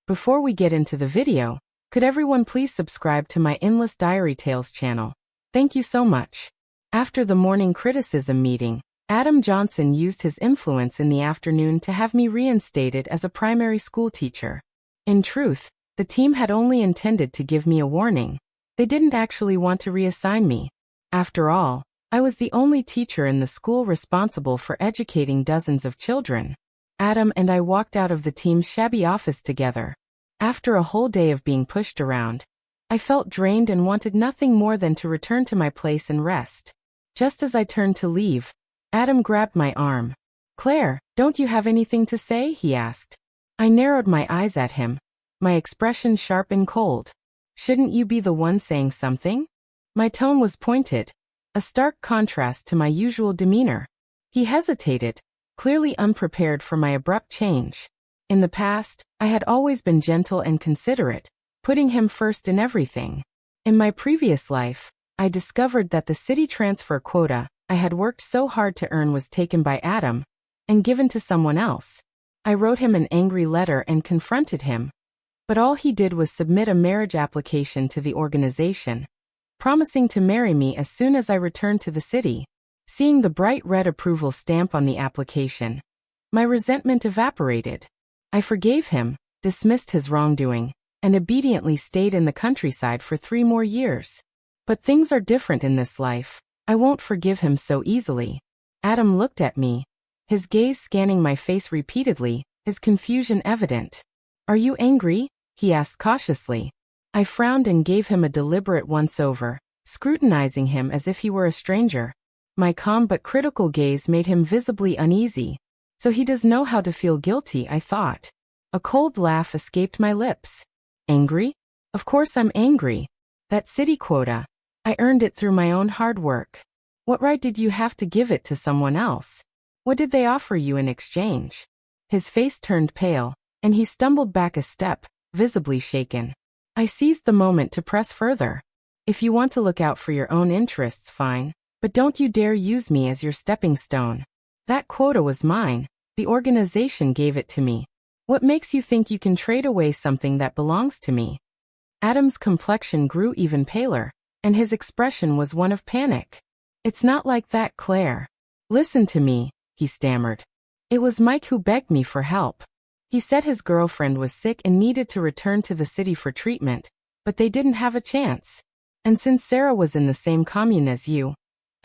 Before we get into the video, could everyone please subscribe to my Endless Diary Tales channel? Thank you so much. After the morning criticism meeting, Adam Johnson used his influence in the afternoon to have me reinstated as a primary school teacher. In truth, the team had only intended to give me a warning. They didn't actually want to reassign me. After all, I was the only teacher in the school responsible for educating dozens of children. Adam and I walked out of the team's shabby office together. After a whole day of being pushed around, I felt drained and wanted nothing more than to return to my place and rest. Just as I turned to leave, Adam grabbed my arm. "Claire, don't you have anything to say?" he asked. I narrowed my eyes at him, my expression sharp and cold. "Shouldn't you be the one saying something?" My tone was pointed, a stark contrast to my usual demeanor. He hesitated, clearly unprepared for my abrupt change. In the past, I had always been gentle and considerate, putting him first in everything. In my previous life, I discovered that the city transfer quota I had worked so hard to earn was taken by Adam and given to someone else. I wrote him an angry letter and confronted him, but all he did was submit a marriage application to the organization, promising to marry me as soon as I returned to the city. Seeing the bright red approval stamp on the application, my resentment evaporated. I forgave him, dismissed his wrongdoing, and obediently stayed in the countryside for 3 more years. But things are different in this life. I won't forgive him so easily. Adam looked at me, his gaze scanning my face repeatedly, his confusion evident. "Are you angry?" he asked cautiously. I frowned and gave him a deliberate once-over, scrutinizing him as if he were a stranger. My calm but critical gaze made him visibly uneasy. So he does know how to feel guilty, I thought. A cold laugh escaped my lips. "Angry? Of course I'm angry. That city quota. I earned it through my own hard work. What right did you have to give it to someone else? What did they offer you in exchange?" His face turned pale, and he stumbled back a step, visibly shaken. I seized the moment to press further. "If you want to look out for your own interests, fine, but don't you dare use me as your stepping stone. That quota was mine. The organization gave it to me. What makes you think you can trade away something that belongs to me?" Adam's complexion grew even paler, and his expression was one of panic. "It's not like that, Claire. Listen to me," he stammered. "It was Mike who begged me for help. He said his girlfriend was sick and needed to return to the city for treatment, but they didn't have a chance. And since Sarah was in the same commune as you,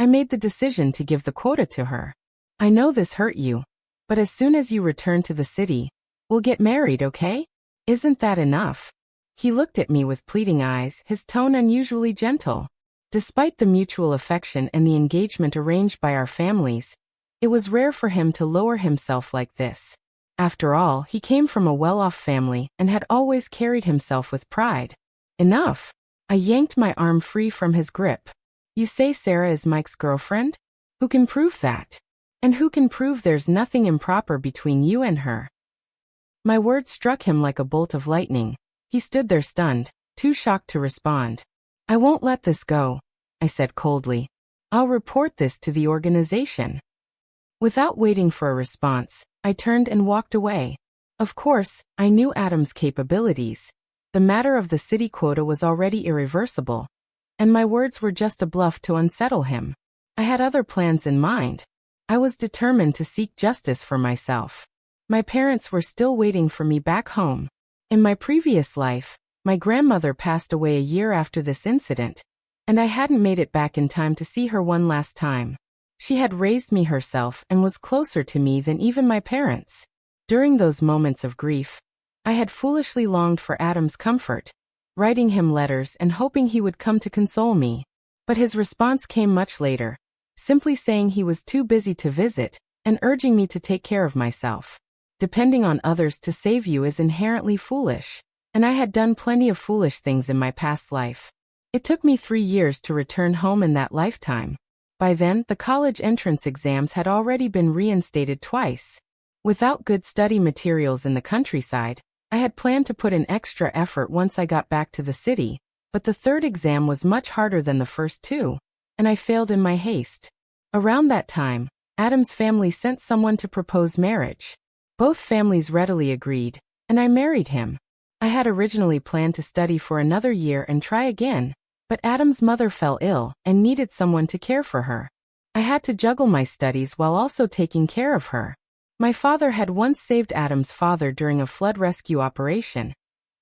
I made the decision to give the quota to her. I know this hurt you, but as soon as you return to the city, we'll get married, okay? Isn't that enough?" He looked at me with pleading eyes, his tone unusually gentle. Despite the mutual affection and the engagement arranged by our families, it was rare for him to lower himself like this. After all, he came from a well-off family and had always carried himself with pride. "Enough." I yanked my arm free from his grip. "You say Sarah is Mike's girlfriend? Who can prove that? And who can prove there's nothing improper between you and her?" My words struck him like a bolt of lightning. He stood there stunned, too shocked to respond. "I won't let this go," I said coldly. "I'll report this to the organization." Without waiting for a response, I turned and walked away. Of course, I knew Adam's capabilities. The matter of the city quota was already irreversible, and my words were just a bluff to unsettle him. I had other plans in mind. I was determined to seek justice for myself. My parents were still waiting for me back home. In my previous life, my grandmother passed away a year after this incident, and I hadn't made it back in time to see her one last time. She had raised me herself and was closer to me than even my parents. During those moments of grief, I had foolishly longed for Adam's comfort, writing him letters and hoping he would come to console me. But his response came much later, simply saying he was too busy to visit and urging me to take care of myself. Depending on others to save you is inherently foolish, and I had done plenty of foolish things in my past life. It took me 3 years to return home in that lifetime. By then, the college entrance exams had already been reinstated twice. Without good study materials in the countryside, I had planned to put in extra effort once I got back to the city, but the third exam was much harder than the first 2, and I failed in my haste. Around that time, Adam's family sent someone to propose marriage. Both families readily agreed, and I married him. I had originally planned to study for another year and try again, but Adam's mother fell ill and needed someone to care for her. I had to juggle my studies while also taking care of her. My father had once saved Adam's father during a flood rescue operation,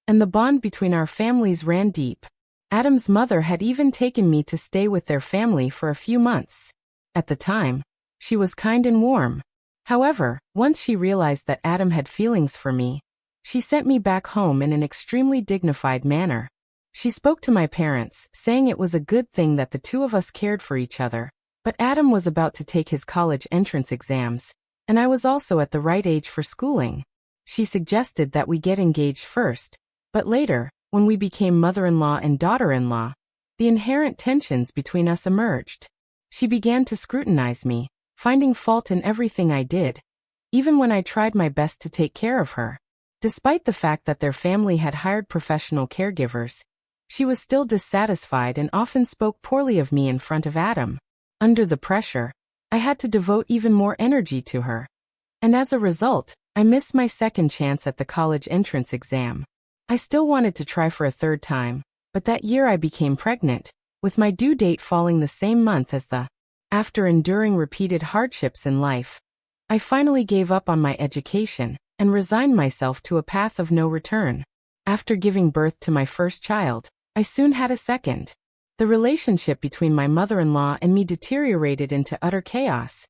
and the bond between our families ran deep. Adam's mother had even taken me to stay with their family for a few months. At the time, she was kind and warm. However, once she realized that Adam had feelings for me, she sent me back home in an extremely dignified manner. She spoke to my parents, saying it was a good thing that the two of us cared for each other, but Adam was about to take his college entrance exams, and I was also at the right age for schooling. She suggested that we get engaged first, but later, when we became mother-in-law and daughter-in-law, the inherent tensions between us emerged. She began to scrutinize me, finding fault in everything I did, even when I tried my best to take care of her. Despite the fact that their family had hired professional caregivers, she was still dissatisfied and often spoke poorly of me in front of Adam. Under the pressure, I had to devote even more energy to her. And as a result, I missed my second chance at the college entrance exam. I still wanted to try for a third time, but that year I became pregnant, with my due date falling the same month as the. After enduring repeated hardships in life, I finally gave up on my education and resigned myself to a path of no return. After giving birth to my first child, I soon had a second. The relationship between my mother-in-law and me deteriorated into utter chaos,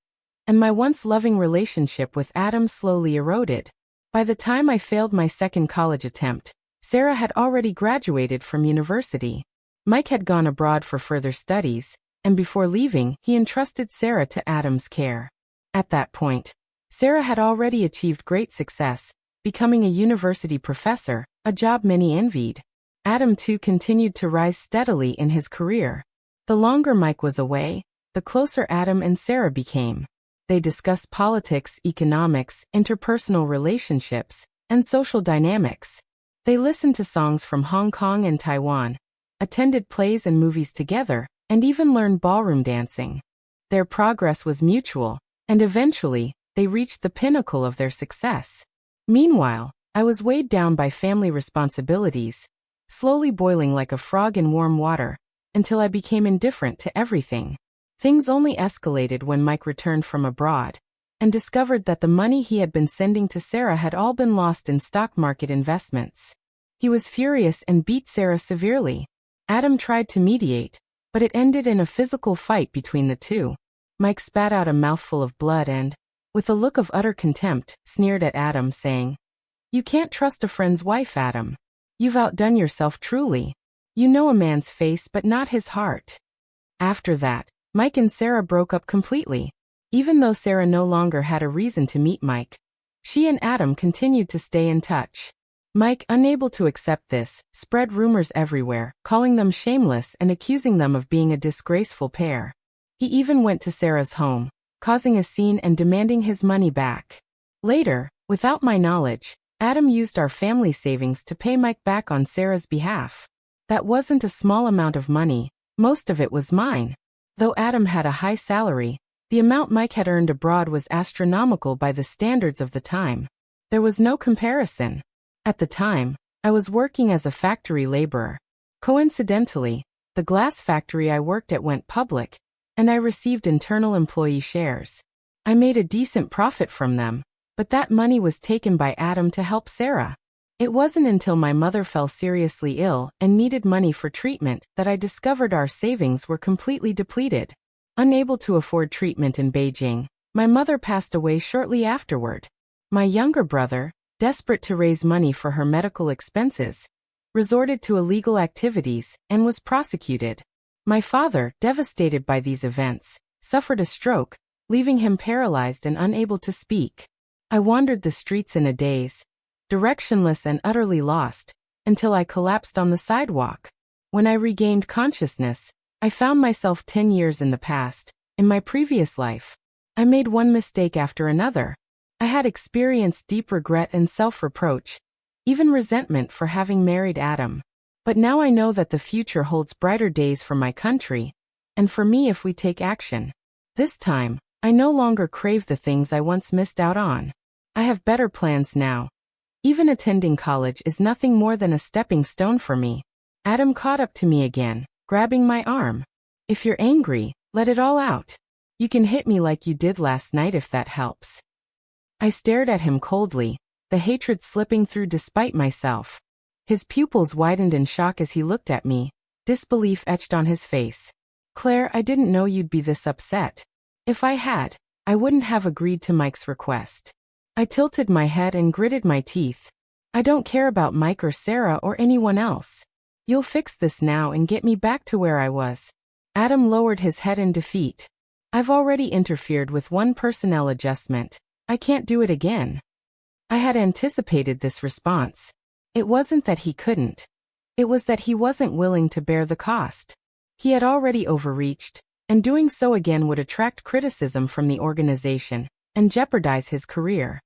and my once loving relationship with Adam slowly eroded. By the time I failed my second college attempt, Sarah had already graduated from university. Mike had gone abroad for further studies, and before leaving, he entrusted Sarah to Adam's care. At that point, Sarah had already achieved great success, becoming a university professor, a job many envied. Adam too continued to rise steadily in his career. The longer Mike was away, the closer Adam and Sarah became. They discussed politics, economics, interpersonal relationships, and social dynamics. They listened to songs from Hong Kong and Taiwan, attended plays and movies together, and even learned ballroom dancing. Their progress was mutual, and eventually, they reached the pinnacle of their success. Meanwhile, I was weighed down by family responsibilities, slowly boiling like a frog in warm water, until I became indifferent to everything. Things only escalated when Mike returned from abroad, and discovered that the money he had been sending to Sarah had all been lost in stock market investments. He was furious and beat Sarah severely. Adam tried to mediate, but it ended in a physical fight between the two. Mike spat out a mouthful of blood and, with a look of utter contempt, sneered at Adam, saying, "You can't trust a friend's wife, Adam. You've outdone yourself truly. You know a man's face but not his heart." After that, Mike and Sarah broke up completely. Even though Sarah no longer had a reason to meet Mike, she and Adam continued to stay in touch. Mike, unable to accept this, spread rumors everywhere, calling them shameless and accusing them of being a disgraceful pair. He even went to Sarah's home, causing a scene and demanding his money back. Later, without my knowledge, Adam used our family savings to pay Mike back on Sarah's behalf. That wasn't a small amount of money, most of it was mine. Though Adam had a high salary, the amount Mike had earned abroad was astronomical by the standards of the time. There was no comparison. At the time, I was working as a factory laborer. Coincidentally, the glass factory I worked at went public, and I received internal employee shares. I made a decent profit from them, but that money was taken by Adam to help Sarah. It wasn't until my mother fell seriously ill and needed money for treatment that I discovered our savings were completely depleted. Unable to afford treatment in Beijing, my mother passed away shortly afterward. My younger brother, desperate to raise money for her medical expenses, resorted to illegal activities and was prosecuted. My father, devastated by these events, suffered a stroke, leaving him paralyzed and unable to speak. I wandered the streets in a daze, directionless and utterly lost, until I collapsed on the sidewalk. When I regained consciousness, I found myself 10 years in the past. In my previous life, I made one mistake after another. I had experienced deep regret and self-reproach, even resentment for having married Adam. But now I know that the future holds brighter days for my country, and for me if we take action. This time, I no longer crave the things I once missed out on. I have better plans now. Even attending college is nothing more than a stepping stone for me. Adam caught up to me again, grabbing my arm. If you're angry, let it all out. You can hit me like you did last night if that helps. I stared at him coldly, the hatred slipping through despite myself. His pupils widened in shock as he looked at me, disbelief etched on his face. Claire, I didn't know you'd be this upset. If I had, I wouldn't have agreed to Mike's request. I tilted my head and gritted my teeth. I don't care about Mike or Sarah or anyone else. You'll fix this now and get me back to where I was. Adam lowered his head in defeat. I've already interfered with one personnel adjustment. I can't do it again. I had anticipated this response. It wasn't that he couldn't. It was that he wasn't willing to bear the cost. He had already overreached, and doing so again would attract criticism from the organization and jeopardize his career.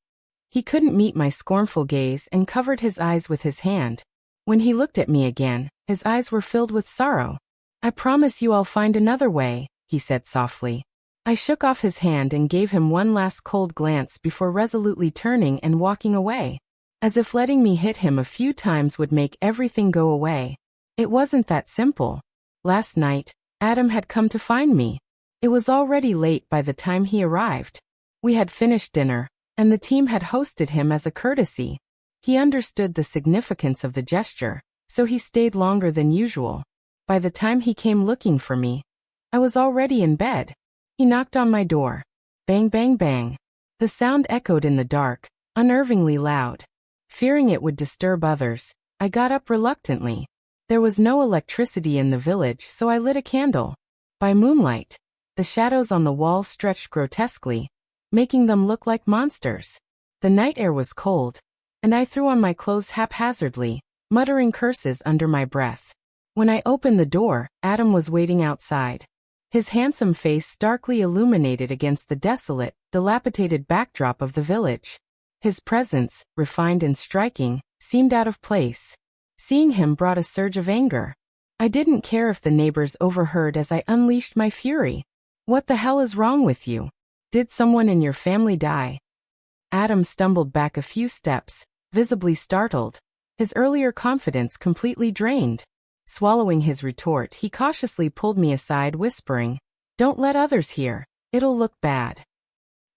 He couldn't meet my scornful gaze and covered his eyes with his hand. When he looked at me again, his eyes were filled with sorrow. I promise you I'll find another way, he said softly. I shook off his hand and gave him one last cold glance before resolutely turning and walking away. As if letting me hit him a few times would make everything go away. It wasn't that simple. Last night, Adam had come to find me. It was already late by the time he arrived. We had finished dinner, and the team had hosted him as a courtesy. He understood the significance of the gesture, so he stayed longer than usual. By the time he came looking for me, I was already in bed. He knocked on my door. Bang, bang, bang. The sound echoed in the dark, unnervingly loud. Fearing it would disturb others, I got up reluctantly. There was no electricity in the village, so I lit a candle. By moonlight, the shadows on the wall stretched grotesquely, making them look like monsters. The night air was cold, and I threw on my clothes haphazardly, muttering curses under my breath. When I opened the door, Adam was waiting outside. His handsome face starkly illuminated against the desolate, dilapidated backdrop of the village. His presence, refined and striking, seemed out of place. Seeing him brought a surge of anger. I didn't care if the neighbors overheard as I unleashed my fury. What the hell is wrong with you? Did someone in your family die? Adam stumbled back a few steps, visibly startled, his earlier confidence completely drained. Swallowing his retort, he cautiously pulled me aside, whispering, "Don't let others hear. It'll look bad."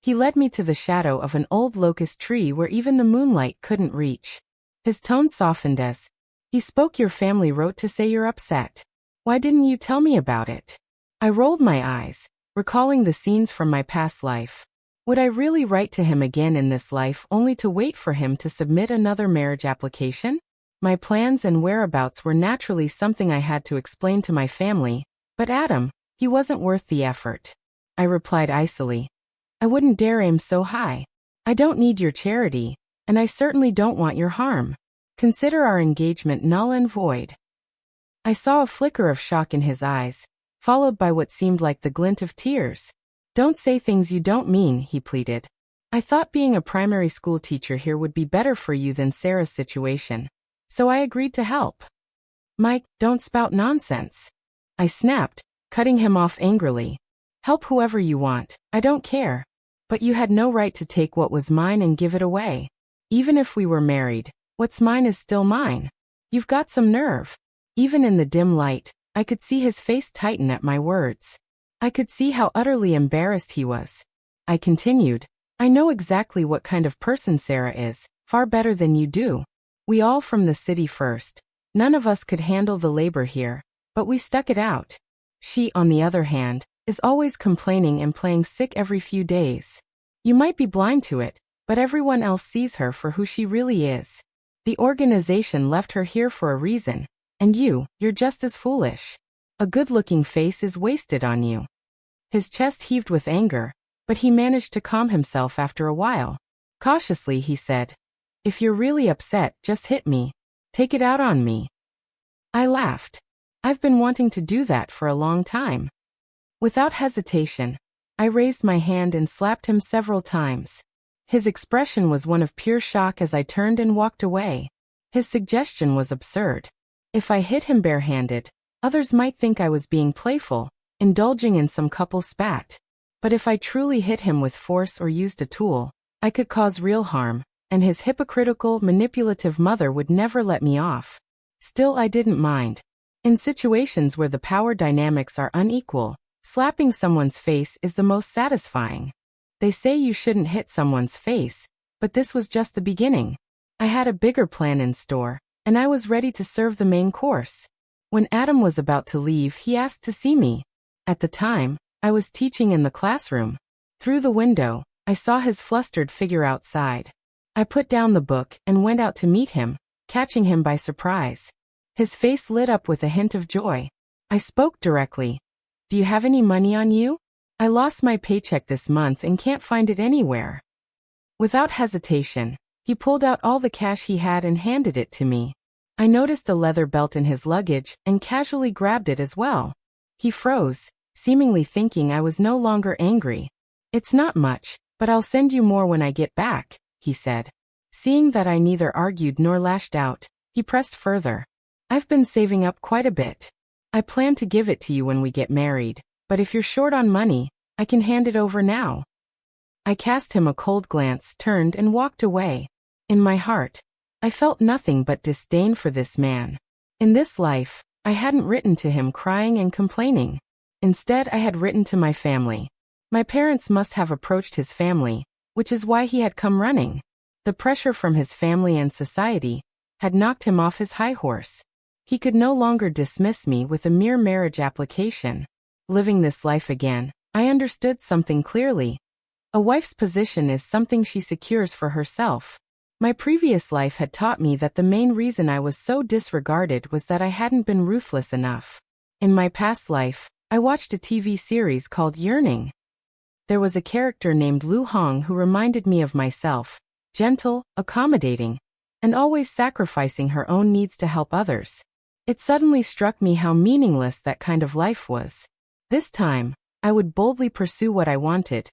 He led me to the shadow of an old locust tree where even the moonlight couldn't reach. His tone softened as he spoke. "Your family wrote to say you're upset. Why didn't you tell me about it?" I rolled my eyes, recalling the scenes from my past life. Would I really write to him again in this life only to wait for him to submit another marriage application? My plans and whereabouts were naturally something I had to explain to my family, but Adam, he wasn't worth the effort. I replied icily. I wouldn't dare aim so high. I don't need your charity, and I certainly don't want your harm. Consider our engagement null and void. I saw a flicker of shock in his eyes, followed by what seemed like the glint of tears. Don't say things you don't mean, he pleaded. I thought being a primary school teacher here would be better for you than Sarah's situation, so I agreed to help. Mike, don't spout nonsense. I snapped, cutting him off angrily. Help whoever you want, I don't care. But you had no right to take what was mine and give it away. Even if we were married, what's mine is still mine. You've got some nerve. Even in the dim light, I could see his face tighten at my words. I could see how utterly embarrassed he was. I continued, I know exactly what kind of person Sarah is, far better than you do. We all from the city first. None of us could handle the labor here, but we stuck it out. She, on the other hand, is always complaining and playing sick every few days. You might be blind to it, but everyone else sees her for who she really is. The organization left her here for a reason, and you're just as foolish. A good-looking face is wasted on you. His chest heaved with anger, but he managed to calm himself after a while. Cautiously he said, If you're really upset, just hit me. Take it out on me. I laughed. I've been wanting to do that for a long time. Without hesitation, I raised my hand and slapped him several times. His expression was one of pure shock as I turned and walked away. His suggestion was absurd. If I hit him barehanded, others might think I was being playful, indulging in some couple spat. But if I truly hit him with force or used a tool, I could cause real harm, and his hypocritical, manipulative mother would never let me off. Still, I didn't mind. In situations where the power dynamics are unequal, slapping someone's face is the most satisfying. They say you shouldn't hit someone's face, but this was just the beginning. I had a bigger plan in store, and I was ready to serve the main course. When Adam was about to leave, he asked to see me. At the time, I was teaching in the classroom. Through the window, I saw his flustered figure outside. I put down the book and went out to meet him, catching him by surprise. His face lit up with a hint of joy. I spoke directly. "Do you have any money on you? I lost my paycheck this month and can't find it anywhere." Without hesitation, he pulled out all the cash he had and handed it to me. I noticed a leather belt in his luggage and casually grabbed it as well. He froze, seemingly thinking I was no longer angry. "It's not much, but I'll send you more when I get back," he said. Seeing that I neither argued nor lashed out, he pressed further. "I've been saving up quite a bit. I plan to give it to you when we get married, but if you're short on money, I can hand it over now." I cast him a cold glance, turned and walked away. In my heart, I felt nothing but disdain for this man. In this life, I hadn't written to him crying and complaining. Instead, I had written to my family. My parents must have approached his family, which is why he had come running. The pressure from his family and society had knocked him off his high horse. He could no longer dismiss me with a mere marriage application. Living this life again, I understood something clearly. A wife's position is something she secures for herself. My previous life had taught me that the main reason I was so disregarded was that I hadn't been ruthless enough. In my past life, I watched a TV series called Yearning. There was a character named Lu Hong who reminded me of myself, gentle, accommodating, and always sacrificing her own needs to help others. It suddenly struck me how meaningless that kind of life was. This time, I would boldly pursue what I wanted,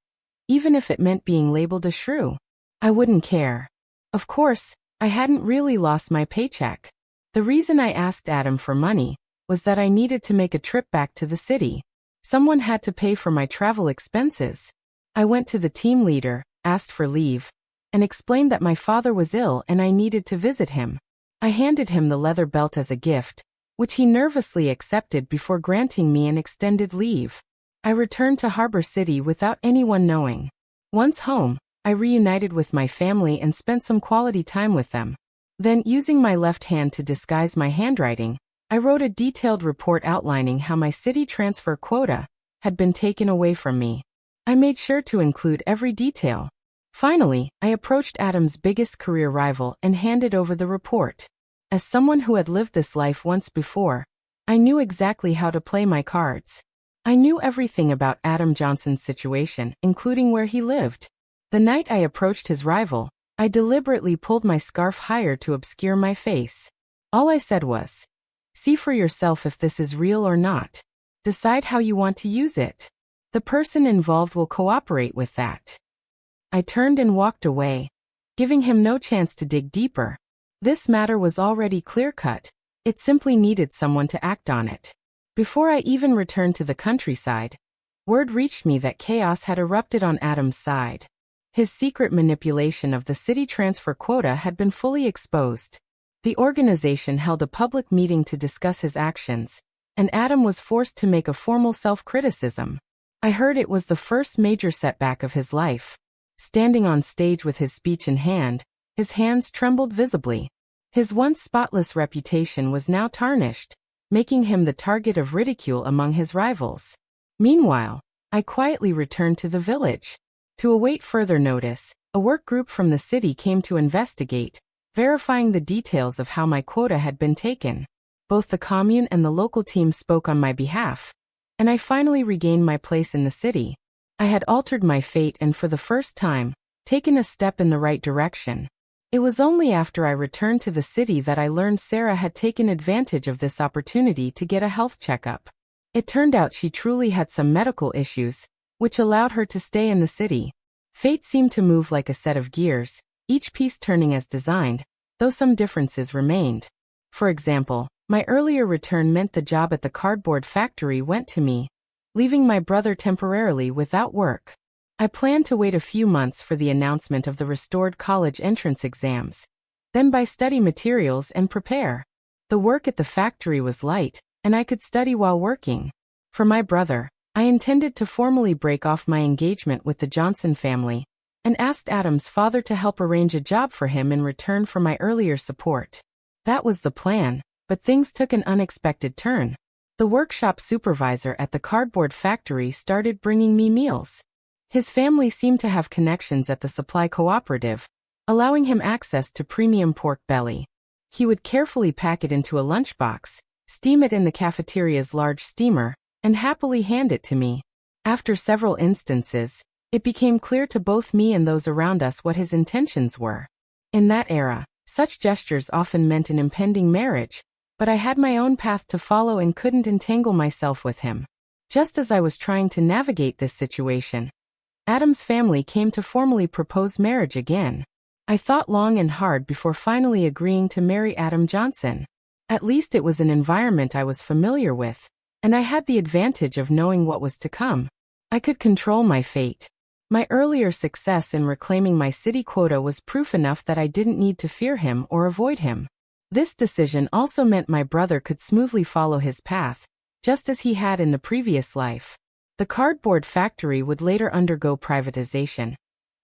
even if it meant being labeled a shrew. I wouldn't care. Of course, I hadn't really lost my paycheck. The reason I asked Adam for money was that I needed to make a trip back to the city. Someone had to pay for my travel expenses. I went to the team leader, asked for leave, and explained that my father was ill and I needed to visit him. I handed him the leather belt as a gift, which he nervously accepted before granting me an extended leave. I returned to Harbor City without anyone knowing. Once home, I reunited with my family and spent some quality time with them. Then, using my left hand to disguise my handwriting, I wrote a detailed report outlining how my city transfer quota had been taken away from me. I made sure to include every detail. Finally, I approached Adam's biggest career rival and handed over the report. As someone who had lived this life once before, I knew exactly how to play my cards. I knew everything about Adam Johnson's situation, including where he lived. The night I approached his rival, I deliberately pulled my scarf higher to obscure my face. All I said was, "See for yourself if this is real or not. Decide how you want to use it. The person involved will cooperate with that." I turned and walked away, giving him no chance to dig deeper. This matter was already clear-cut. It simply needed someone to act on it. Before I even returned to the countryside, word reached me that chaos had erupted on Adam's side. His secret manipulation of the city transfer quota had been fully exposed. The organization held a public meeting to discuss his actions, and Adam was forced to make a formal self-criticism. I heard it was the first major setback of his life. Standing on stage with his speech in hand, his hands trembled visibly. His once spotless reputation was now tarnished, making him the target of ridicule among his rivals. Meanwhile, I quietly returned to the village. To await further notice, a work group from the city came to investigate, verifying the details of how my quota had been taken. Both the commune and the local team spoke on my behalf, and I finally regained my place in the city. I had altered my fate and for the first time, taken a step in the right direction. It was only after I returned to the city that I learned Sarah had taken advantage of this opportunity to get a health checkup. It turned out she truly had some medical issues, which allowed her to stay in the city. Fate seemed to move like a set of gears, each piece turning as designed, though some differences remained. For example, my earlier return meant the job at the cardboard factory went to me, leaving my brother temporarily without work. I planned to wait a few months for the announcement of the restored college entrance exams, then buy study materials and prepare. The work at the factory was light, and I could study while working. For my brother, I intended to formally break off my engagement with the Johnson family, and asked Adam's father to help arrange a job for him in return for my earlier support. That was the plan, but things took an unexpected turn. The workshop supervisor at the cardboard factory started bringing me meals. His family seemed to have connections at the supply cooperative, allowing him access to premium pork belly. He would carefully pack it into a lunchbox, steam it in the cafeteria's large steamer, and happily hand it to me. After several instances, it became clear to both me and those around us what his intentions were. In that era, such gestures often meant an impending marriage, but I had my own path to follow and couldn't entangle myself with him. Just as I was trying to navigate this situation, Adam's family came to formally propose marriage again. I thought long and hard before finally agreeing to marry Adam Johnson. At least it was an environment I was familiar with, and I had the advantage of knowing what was to come. I could control my fate. My earlier success in reclaiming my city quota was proof enough that I didn't need to fear him or avoid him. This decision also meant my brother could smoothly follow his path, just as he had in the previous life. The cardboard factory would later undergo privatization,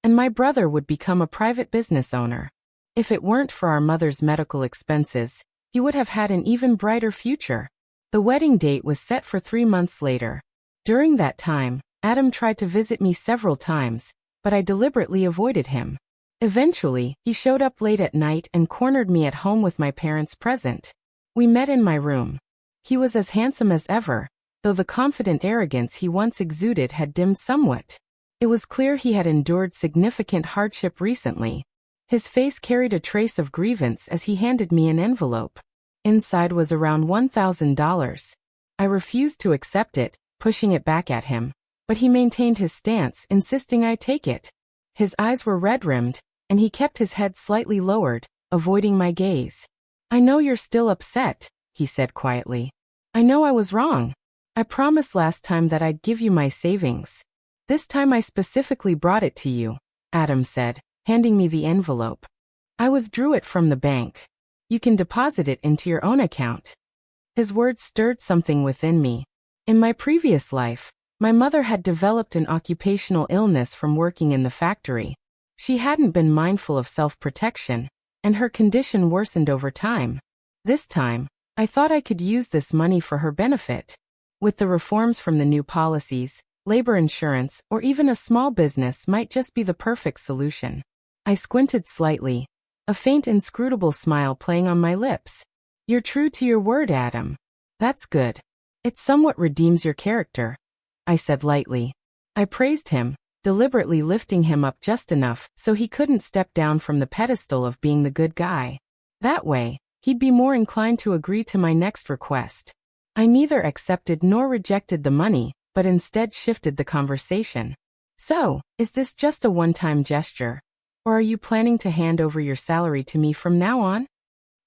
and my brother would become a private business owner. If it weren't for our mother's medical expenses, he would have had an even brighter future. The wedding date was set for 3 months later. During that time, Adam tried to visit me several times, but I deliberately avoided him. Eventually, he showed up late at night and cornered me at home with my parents present. We met in my room. He was as handsome as ever, though the confident arrogance he once exuded had dimmed somewhat. It was clear he had endured significant hardship recently. His face carried a trace of grievance as he handed me an envelope. Inside was around $1,000. I refused to accept it, pushing it back at him, but he maintained his stance, insisting I take it. His eyes were red-rimmed, and he kept his head slightly lowered, avoiding my gaze. "I know you're still upset," he said quietly. "I know I was wrong. I promised last time that I'd give you my savings. This time I specifically brought it to you," Adam said, handing me the envelope. "I withdrew it from the bank. You can deposit it into your own account." His words stirred something within me. In my previous life, my mother had developed an occupational illness from working in the factory. She hadn't been mindful of self-protection, and her condition worsened over time. This time, I thought I could use this money for her benefit. With the reforms from the new policies, labor insurance, or even a small business might just be the perfect solution. I squinted slightly, a faint inscrutable smile playing on my lips. "You're true to your word, Adam. That's good. It somewhat redeems your character," I said lightly. I praised him, deliberately lifting him up just enough so he couldn't step down from the pedestal of being the good guy. That way, he'd be more inclined to agree to my next request. I neither accepted nor rejected the money, but instead shifted the conversation. "So, is this just a one-time gesture? Or are you planning to hand over your salary to me from now on?"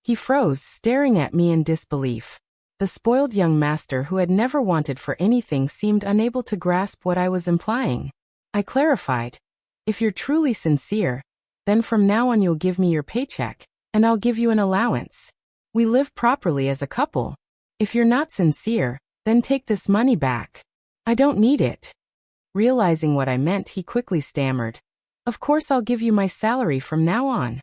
He froze, staring at me in disbelief. The spoiled young master who had never wanted for anything seemed unable to grasp what I was implying. I clarified, "If you're truly sincere, then from now on you'll give me your paycheck, and I'll give you an allowance. We live properly as a couple. If you're not sincere, then take this money back. I don't need it." Realizing what I meant, he quickly stammered, "Of course I'll give you my salary from now on."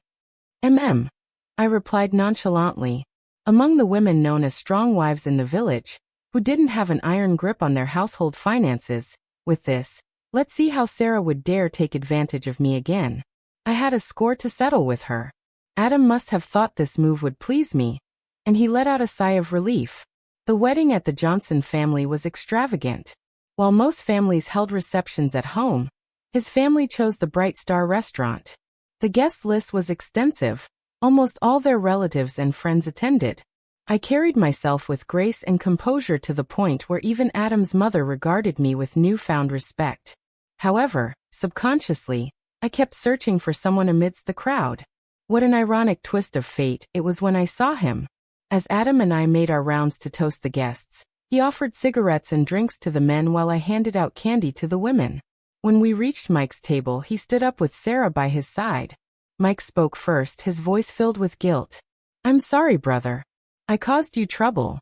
I replied nonchalantly. Among the women known as strong wives in the village, who didn't have an iron grip on their household finances, with this, let's see how Sarah would dare take advantage of me again. I had a score to settle with her. Adam must have thought this move would please me, and he let out a sigh of relief. The wedding at the Johnson family was extravagant. While most families held receptions at home, his family chose the Bright Star restaurant. The guest list was extensive. Almost all their relatives and friends attended. I carried myself with grace and composure to the point where even Adam's mother regarded me with newfound respect. However, subconsciously, I kept searching for someone amidst the crowd. What an ironic twist of fate it was when I saw him. As Adam and I made our rounds to toast the guests, he offered cigarettes and drinks to the men while I handed out candy to the women. When we reached Mike's table, he stood up with Sarah by his side. Mike spoke first, his voice filled with guilt. "I'm sorry, brother. I caused you trouble."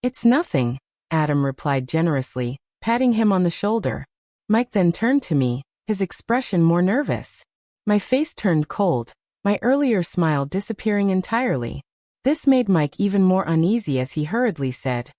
"It's nothing," Adam replied generously, patting him on the shoulder. Mike then turned to me, his expression more nervous. My face turned cold, my earlier smile disappearing entirely. This made Mike even more uneasy as he hurriedly said,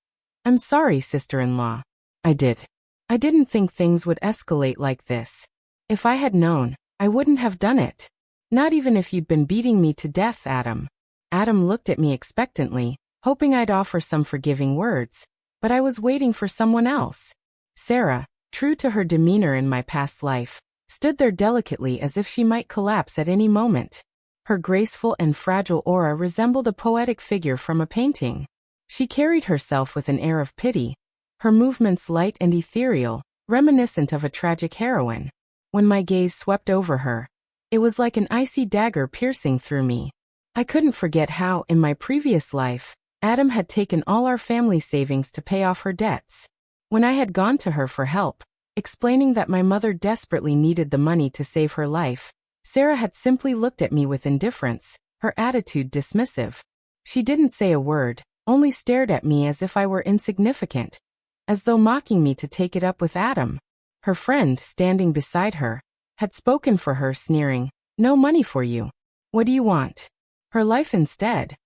"I'm sorry, sister-in-law. I didn't think things would escalate like this. If I had known, I wouldn't have done it. Not even if you'd been beating me to death, Adam." Adam looked at me expectantly, hoping I'd offer some forgiving words, but I was waiting for someone else. Sarah, true to her demeanor in my past life, stood there delicately as if she might collapse at any moment. Her graceful and fragile aura resembled a poetic figure from a painting. She carried herself with an air of pity, her movements light and ethereal, reminiscent of a tragic heroine. When my gaze swept over her, it was like an icy dagger piercing through me. I couldn't forget how, in my previous life, Adam had taken all our family savings to pay off her debts. When I had gone to her for help, explaining that my mother desperately needed the money to save her life, Sarah had simply looked at me with indifference, her attitude dismissive. She didn't say a word, only stared at me as if I were insignificant, as though mocking me to take it up with Adam. Her friend, standing beside her, had spoken for her, sneering, "No money for you. What do you want? Her life instead."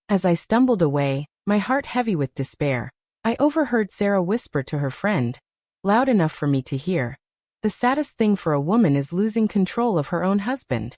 As I stumbled away, my heart heavy with despair, I overheard Sarah whisper to her friend, loud enough for me to hear, "The saddest thing for a woman is losing control of her own husband.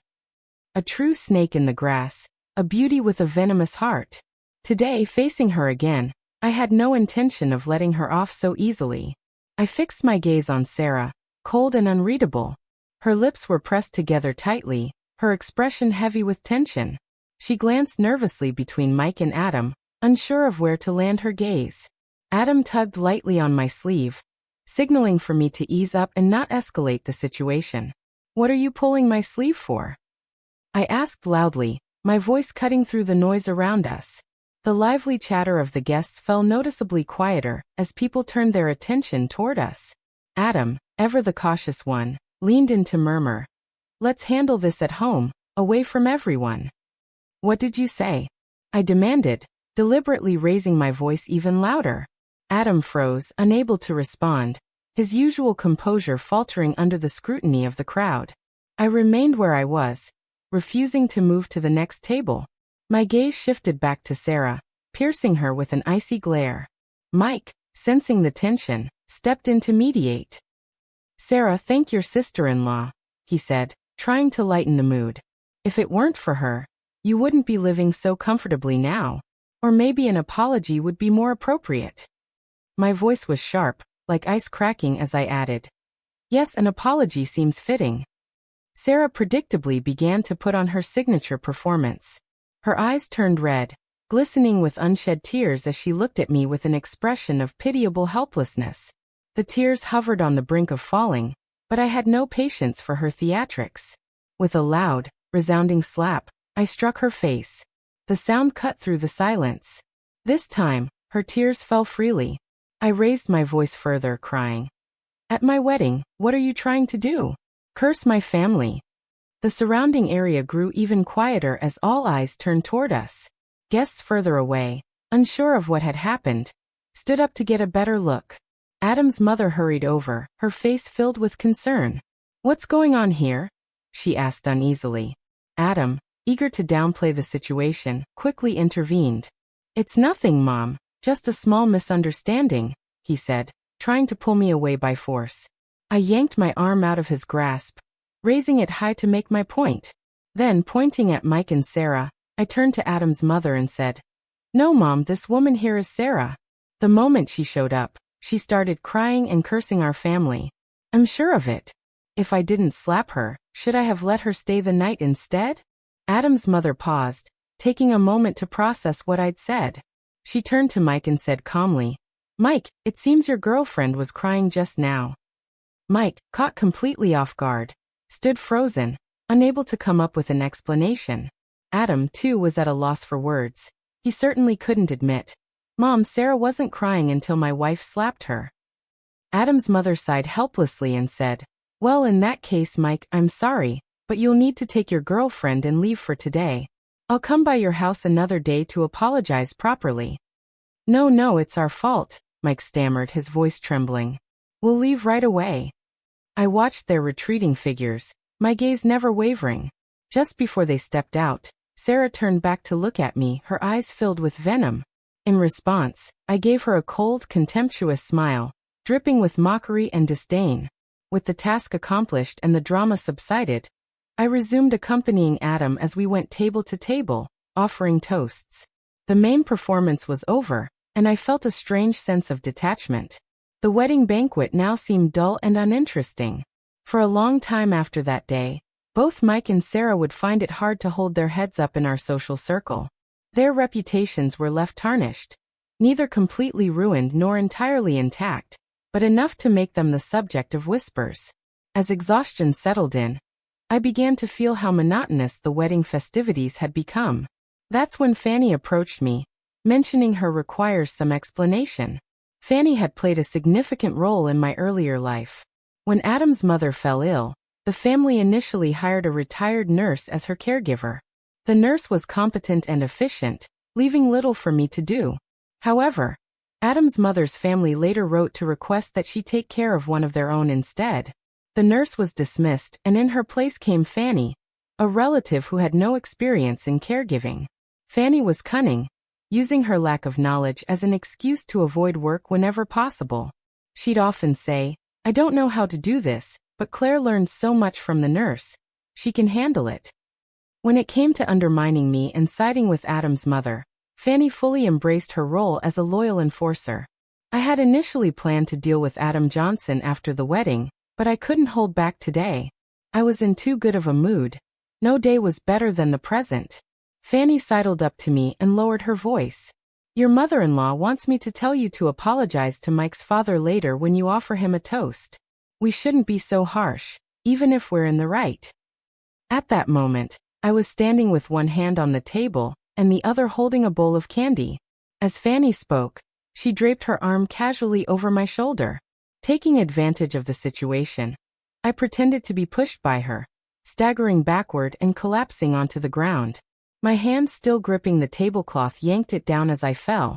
A true snake in the grass, a beauty with a venomous heart." Today, facing her again, I had no intention of letting her off so easily. I fixed my gaze on Sarah, cold and unreadable. Her lips were pressed together tightly, her expression heavy with tension. She glanced nervously between Mike and Adam, unsure of where to land her gaze. Adam tugged lightly on my sleeve, signaling for me to ease up and not escalate the situation. "What are you pulling my sleeve for?" I asked loudly, my voice cutting through the noise around us. The lively chatter of the guests fell noticeably quieter as people turned their attention toward us. Adam, ever the cautious one, leaned in to murmur, "Let's handle this at home, away from everyone." "What did you say?" I demanded, deliberately raising my voice even louder. Adam froze, unable to respond, his usual composure faltering under the scrutiny of the crowd. I remained where I was, refusing to move to the next table. My gaze shifted back to Sarah, piercing her with an icy glare. Mike, sensing the tension, stepped in to mediate. "Sarah, thank your sister-in-law," he said, trying to lighten the mood. "If it weren't for her, you wouldn't be living so comfortably now. Or maybe an apology would be more appropriate." My voice was sharp, like ice cracking as I added, "Yes, an apology seems fitting." Sarah predictably began to put on her signature performance. Her eyes turned red, glistening with unshed tears as she looked at me with an expression of pitiable helplessness. The tears hovered on the brink of falling, but I had no patience for her theatrics. With a loud, resounding slap, I struck her face. The sound cut through the silence. This time, her tears fell freely. I raised my voice further, crying, "At my wedding, what are you trying to do? Curse my family." The surrounding area grew even quieter as all eyes turned toward us. Guests further away, unsure of what had happened, stood up to get a better look. Adam's mother hurried over, her face filled with concern. "What's going on here?" she asked uneasily. Adam, eager to downplay the situation, quickly intervened. "It's nothing, Mom, just a small misunderstanding," he said, trying to pull me away by force. I yanked my arm out of his grasp, raising it high to make my point. Then, pointing at Mike and Sarah, I turned to Adam's mother and said, "No, Mom, this woman here is Sarah." The moment she showed up, she started crying and cursing our family. I'm sure of it. If I didn't slap her, should I have let her stay the night instead? Adam's mother paused, taking a moment to process what I'd said. She turned to Mike and said calmly, "Mike, it seems your girlfriend was crying just now." Mike, caught completely off guard, stood frozen, unable to come up with an explanation. Adam, too, was at a loss for words. He certainly couldn't admit, "Mom, Sarah wasn't crying until my wife slapped her." Adam's mother sighed helplessly and said, Well, in that case, Mike, I'm sorry, but you'll need to take your girlfriend and leave for today. I'll come by your house another day to apologize properly. No, it's our fault, Mike stammered, his voice trembling. We'll leave right away. I watched their retreating figures, my gaze never wavering. Just before they stepped out, Sarah turned back to look at me, her eyes filled with venom. In response, I gave her a cold, contemptuous smile, dripping with mockery and disdain. With the task accomplished and the drama subsided, I resumed accompanying Adam as we went table to table, offering toasts. The main performance was over, and I felt a strange sense of detachment. The wedding banquet now seemed dull and uninteresting. For a long time after that day, both Mike and Sarah would find it hard to hold their heads up in our social circle. Their reputations were left tarnished, neither completely ruined nor entirely intact, but enough to make them the subject of whispers. As exhaustion settled in, I began to feel how monotonous the wedding festivities had become. That's when Fanny approached me, mentioning her requires some explanation. Fanny had played a significant role in my earlier life. When Adam's mother fell ill, the family initially hired a retired nurse as her caregiver. The nurse was competent and efficient, leaving little for me to do. However, Adam's mother's family later wrote to request that she take care of one of their own instead. The nurse was dismissed, and in her place came Fanny, a relative who had no experience in caregiving. Fanny was cunning, using her lack of knowledge as an excuse to avoid work whenever possible. She'd often say, "I don't know how to do this, but Claire learned so much from the nurse. She can handle it." When it came to undermining me and siding with Adam's mother, Fanny fully embraced her role as a loyal enforcer. I had initially planned to deal with Adam Johnson after the wedding, but I couldn't hold back today. I was in too good of a mood. No day was better than the present. Fanny sidled up to me and lowered her voice. "Your mother-in-law wants me to tell you to apologize to Mike's father later when you offer him a toast. We shouldn't be so harsh, even if we're in the right." At that moment, I was standing with one hand on the table and the other holding a bowl of candy. As Fanny spoke, she draped her arm casually over my shoulder. Taking advantage of the situation, I pretended to be pushed by her, staggering backward and collapsing onto the ground. My hand still gripping the tablecloth yanked it down as I fell,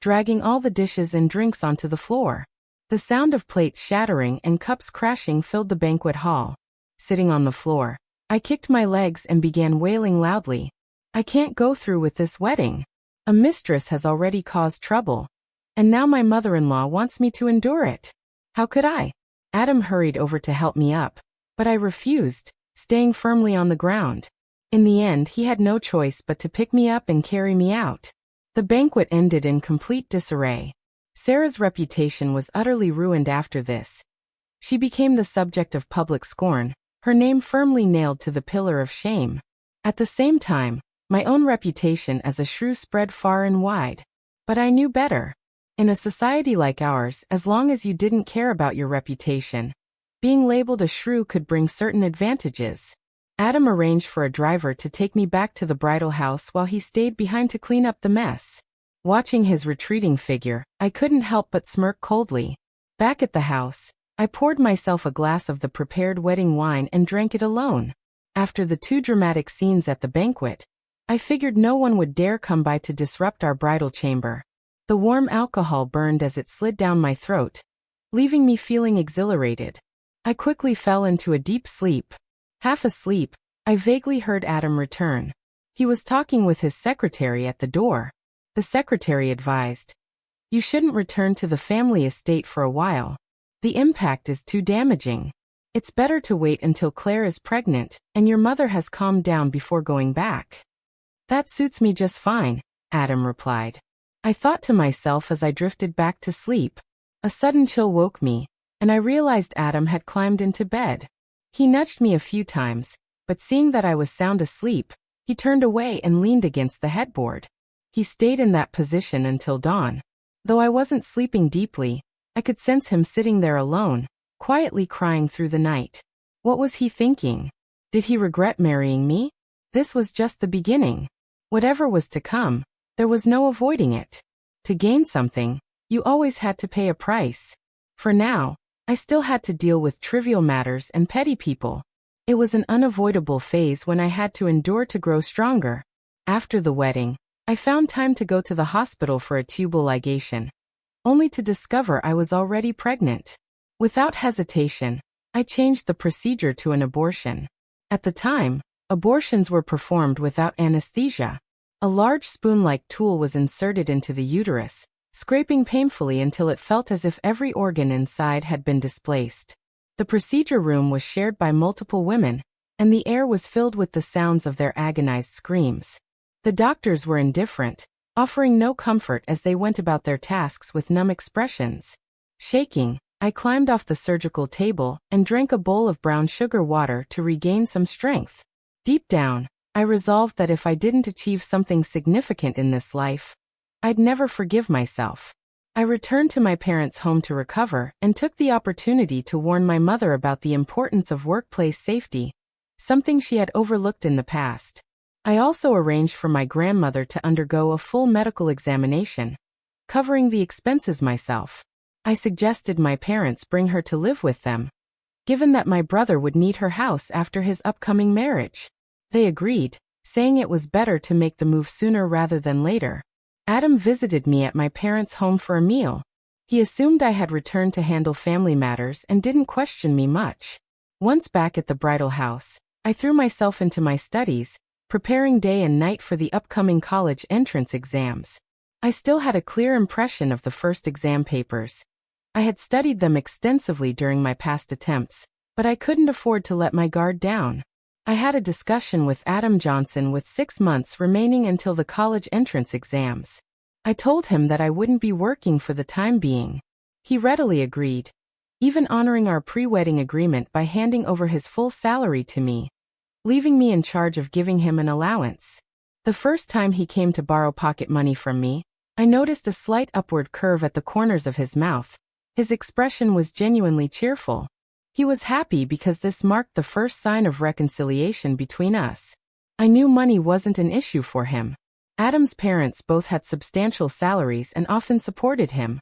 dragging all the dishes and drinks onto the floor. The sound of plates shattering and cups crashing filled the banquet hall. Sitting on the floor, I kicked my legs and began wailing loudly. "I can't go through with this wedding. A mistress has already caused trouble, and now my mother-in-law wants me to endure it. How could I?" Adam hurried over to help me up, but I refused, staying firmly on the ground. In the end, he had no choice but to pick me up and carry me out. The banquet ended in complete disarray. Sarah's reputation was utterly ruined after this. She became the subject of public scorn, her name firmly nailed to the pillar of shame. At the same time, my own reputation as a shrew spread far and wide. But I knew better. In a society like ours, as long as you didn't care about your reputation, being labeled a shrew could bring certain advantages. Adam arranged for a driver to take me back to the bridal house while he stayed behind to clean up the mess. Watching his retreating figure, I couldn't help but smirk coldly. Back at the house, I poured myself a glass of the prepared wedding wine and drank it alone. After the two dramatic scenes at the banquet, I figured no one would dare come by to disrupt our bridal chamber. The warm alcohol burned as it slid down my throat, leaving me feeling exhilarated. I quickly fell into a deep sleep. Half asleep, I vaguely heard Adam return. He was talking with his secretary at the door. The secretary advised, "You shouldn't return to the family estate for a while. The impact is too damaging. It's better to wait until Claire is pregnant and your mother has calmed down before going back." "That suits me just fine," Adam replied. I thought to myself as I drifted back to sleep. A sudden chill woke me, and I realized Adam had climbed into bed. He nudged me a few times, but seeing that I was sound asleep, he turned away and leaned against the headboard. He stayed in that position until dawn. Though I wasn't sleeping deeply, I could sense him sitting there alone, quietly crying through the night. What was he thinking? Did he regret marrying me? This was just the beginning. Whatever was to come, there was no avoiding it. To gain something, you always had to pay a price. For now, I still had to deal with trivial matters and petty people. It was an unavoidable phase when I had to endure to grow stronger. After the wedding, I found time to go to the hospital for a tubal ligation, only to discover I was already pregnant. Without hesitation, I changed the procedure to an abortion. At the time, abortions were performed without anesthesia. A large spoon-like tool was inserted into the uterus, scraping painfully until it felt as if every organ inside had been displaced. The procedure room was shared by multiple women, and the air was filled with the sounds of their agonized screams. The doctors were indifferent, offering no comfort as they went about their tasks with numb expressions. Shaking, I climbed off the surgical table and drank a bowl of brown sugar water to regain some strength. Deep down, I resolved that if I didn't achieve something significant in this life, I'd never forgive myself. I returned to my parents' home to recover and took the opportunity to warn my mother about the importance of workplace safety, something she had overlooked in the past. I also arranged for my grandmother to undergo a full medical examination, covering the expenses myself. I suggested my parents bring her to live with them, given that my brother would need her house after his upcoming marriage. They agreed, saying it was better to make the move sooner rather than later. Adam visited me at my parents' home for a meal. He assumed I had returned to handle family matters and didn't question me much. Once back at the bridal house, I threw myself into my studies, preparing day and night for the upcoming college entrance exams. I still had a clear impression of the first exam papers. I had studied them extensively during my past attempts, but I couldn't afford to let my guard down. I had a discussion with Adam Johnson with 6 months remaining until the college entrance exams. I told him that I wouldn't be working for the time being. He readily agreed, even honoring our pre-wedding agreement by handing over his full salary to me, leaving me in charge of giving him an allowance. The first time he came to borrow pocket money from me, I noticed a slight upward curve at the corners of his mouth. His expression was genuinely cheerful. He was happy because this marked the first sign of reconciliation between us. I knew money wasn't an issue for him. Adam's parents both had substantial salaries and often supported him.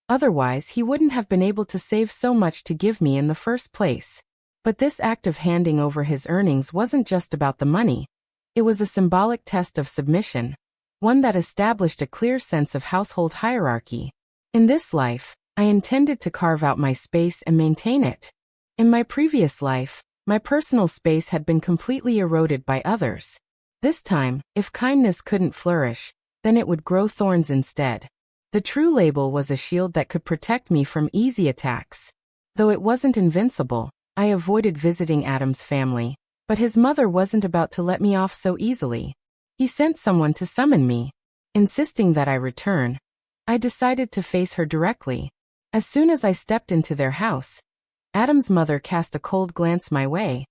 Otherwise, he wouldn't have been able to save so much to give me in the first place. But this act of handing over his earnings wasn't just about the money. It was a symbolic test of submission, one that established a clear sense of household hierarchy. In this life, I intended to carve out my space and maintain it. In my previous life, my personal space had been completely eroded by others. This time, if kindness couldn't flourish, then it would grow thorns instead. The true label was a shield that could protect me from easy attacks. Though it wasn't invincible, I avoided visiting Adam's family, but his mother wasn't about to let me off so easily. He sent someone to summon me, insisting that I return. I decided to face her directly. As soon as I stepped into their house, Adam's mother cast a cold glance my way,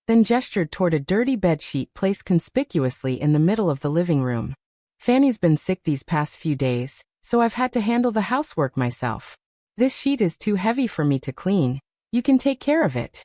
then gestured toward a dirty bedsheet placed conspicuously in the middle of the living room. Fanny's been sick these past few days, so I've had to handle the housework myself. This sheet is too heavy for me to clean. You can take care of it.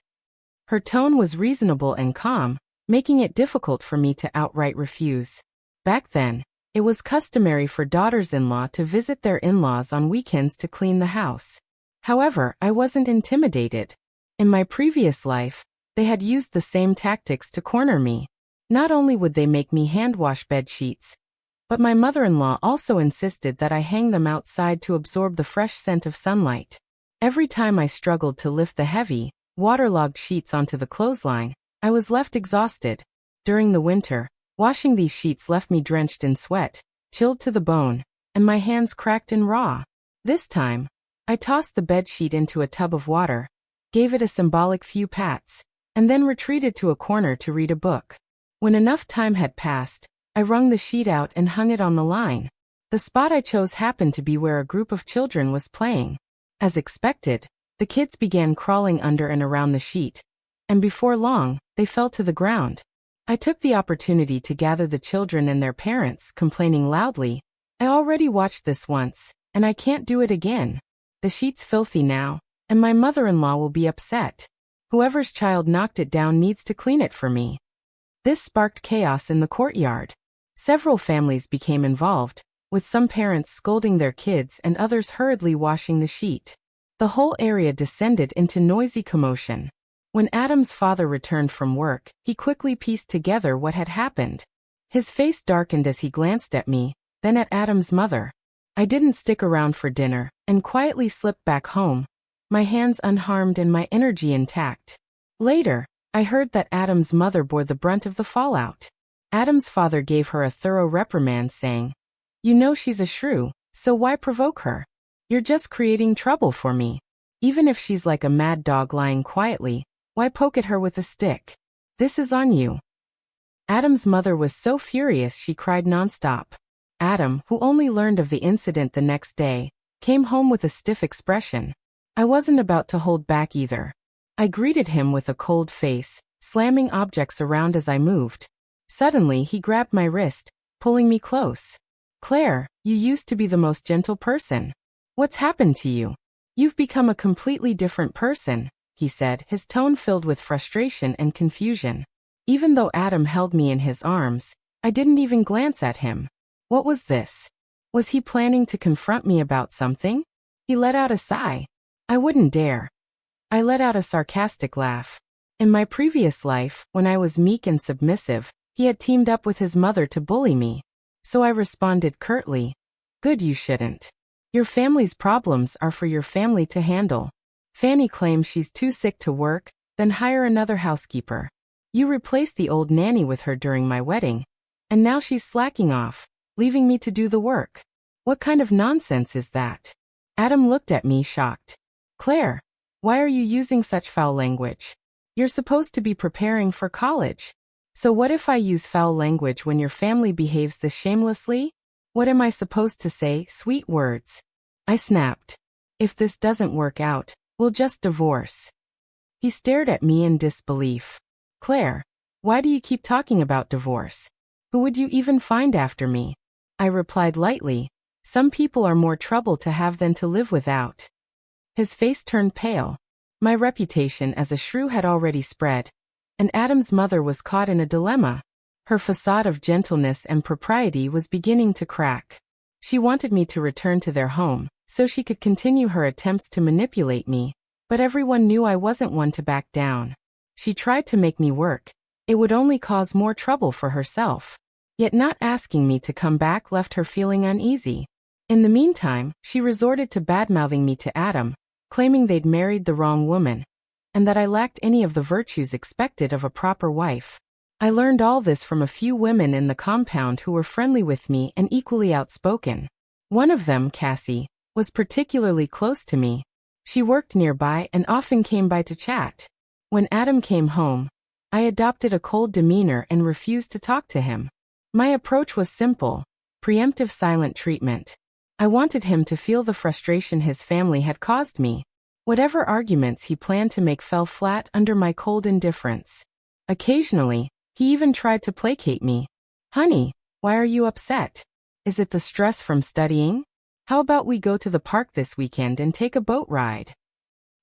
Her tone was reasonable and calm, making it difficult for me to outright refuse. Back then, it was customary for daughters-in-law to visit their in-laws on weekends to clean the house. However, I wasn't intimidated. In my previous life, they had used the same tactics to corner me. Not only would they make me hand-wash bed sheets, but my mother-in-law also insisted that I hang them outside to absorb the fresh scent of sunlight. Every time I struggled to lift the heavy, waterlogged sheets onto the clothesline, I was left exhausted. During the winter, washing these sheets left me drenched in sweat, chilled to the bone, and my hands cracked and raw. This time, I tossed the bedsheet into a tub of water, gave it a symbolic few pats, and then retreated to a corner to read a book. When enough time had passed, I wrung the sheet out and hung it on the line. The spot I chose happened to be where a group of children was playing. As expected, the kids began crawling under and around the sheet, and before long, they fell to the ground. I took the opportunity to gather the children and their parents, complaining loudly, "I already watched this once, and I can't do it again. The sheet's filthy now, and my mother-in-law will be upset. Whoever's child knocked it down needs to clean it for me." This sparked chaos in the courtyard. Several families became involved, with some parents scolding their kids and others hurriedly washing the sheet. The whole area descended into noisy commotion. When Adam's father returned from work, he quickly pieced together what had happened. His face darkened as he glanced at me, then at Adam's mother. I didn't stick around for dinner, and quietly slipped back home, my hands unharmed and my energy intact. Later, I heard that Adam's mother bore the brunt of the fallout. Adam's father gave her a thorough reprimand, saying, "You know she's a shrew, so why provoke her? You're just creating trouble for me. Even if she's like a mad dog lying quietly, why poke at her with a stick? This is on you." Adam's mother was so furious she cried nonstop. Adam, who only learned of the incident the next day, came home with a stiff expression. I wasn't about to hold back either. I greeted him with a cold face, slamming objects around as I moved. Suddenly he grabbed my wrist, pulling me close. "Claire, you used to be the most gentle person. What's happened to you? You've become a completely different person," he said, his tone filled with frustration and confusion. Even though Adam held me in his arms, I didn't even glance at him. What was this? Was he planning to confront me about something? He let out a sigh. I wouldn't dare. I let out a sarcastic laugh. In my previous life, when I was meek and submissive, he had teamed up with his mother to bully me. So I responded curtly, "Good, you shouldn't. Your family's problems are for your family to handle. Fanny claims she's too sick to work, then hire another housekeeper. You replaced the old nanny with her during my wedding, and now she's slacking off, leaving me to do the work. What kind of nonsense is that?" Adam looked at me shocked. "Claire, why are you using such foul language? You're supposed to be preparing for college. So what if I use foul language when your family behaves this shamelessly? What am I supposed to say, sweet words?" I snapped. "If this doesn't work out, we'll just divorce." He stared at me in disbelief. "Claire, why do you keep talking about divorce? Who would you even find after me?" I replied lightly, "Some people are more trouble to have than to live without." His face turned pale. My reputation as a shrew had already spread, and Adam's mother was caught in a dilemma. Her facade of gentleness and propriety was beginning to crack. She wanted me to return to their home, so she could continue her attempts to manipulate me, but everyone knew I wasn't one to back down. She tried to make me work. It would only cause more trouble for herself. Yet not asking me to come back left her feeling uneasy. In the meantime, she resorted to badmouthing me to Adam, claiming they'd married the wrong woman, and that I lacked any of the virtues expected of a proper wife. I learned all this from a few women in the compound who were friendly with me and equally outspoken. One of them, Cassie, was particularly close to me. She worked nearby and often came by to chat. When Adam came home, I adopted a cold demeanor and refused to talk to him. My approach was simple, preemptive silent treatment. I wanted him to feel the frustration his family had caused me. Whatever arguments he planned to make fell flat under my cold indifference. Occasionally, he even tried to placate me. "Honey, why are you upset? Is it the stress from studying? How about we go to the park this weekend and take a boat ride?"